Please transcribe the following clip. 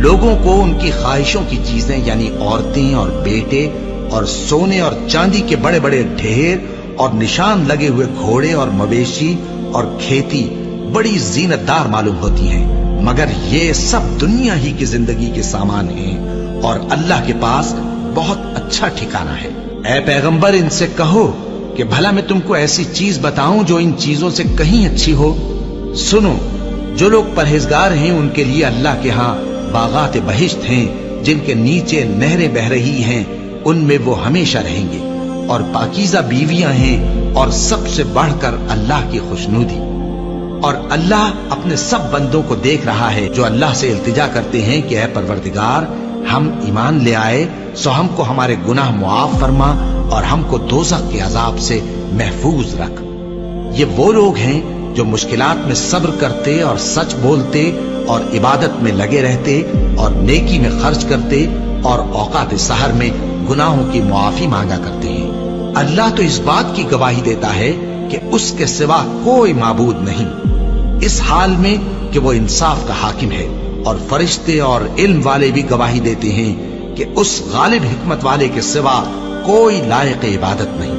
لوگوں کو ان کی خواہشوں کی چیزیں یعنی عورتیں اور بیٹے اور سونے اور چاندی کے بڑے بڑے ڈھیر اور نشان لگے ہوئے گھوڑے اور مویشی اور کھیتی بڑی زینت دار معلوم ہوتی ہیں، مگر یہ سب دنیا ہی کی زندگی کے سامان ہیں اور اللہ کے پاس بہت اچھا ٹھکانہ ہے۔ اے پیغمبر ان سے کہو کہ بھلا میں تم کو ایسی چیز بتاؤں جو ان چیزوں سے کہیں اچھی ہو؟ سنو، جو لوگ پرہیزگار ہیں ان کے لیے اللہ کے ہاں باغات بہشت ہیں جن کے نیچے نہریں بہ رہی ہیں، ان میں وہ ہمیشہ رہیں گے، اور پاکیزہ بیویاں ہیں، اور سب سے بڑھ کر اللہ کی خوشنودی۔ اور اللہ اپنے سب بندوں کو دیکھ رہا ہے جو اللہ سے التجا کرتے ہیں کہ اے پروردگار، ہم ایمان لے آئے سو ہم کو ہمارے گناہ معاف فرما اور ہم کو دوزخ کے عذاب سے محفوظ رکھ۔ یہ وہ لوگ ہیں جو مشکلات میں صبر کرتے اور سچ بولتے اور عبادت میں لگے رہتے اور نیکی میں خرچ کرتے اور اوقات سحر میں گناہوں کی معافی مانگا کرتے ہیں۔ اللہ تو اس بات کی گواہی دیتا ہے کہ اس کے سوا کوئی معبود نہیں، اس حال میں کہ وہ انصاف کا حاکم ہے، اور فرشتے اور علم والے بھی گواہی دیتے ہیں کہ اس غالب حکمت والے کے سوا کوئی لائق عبادت نہیں۔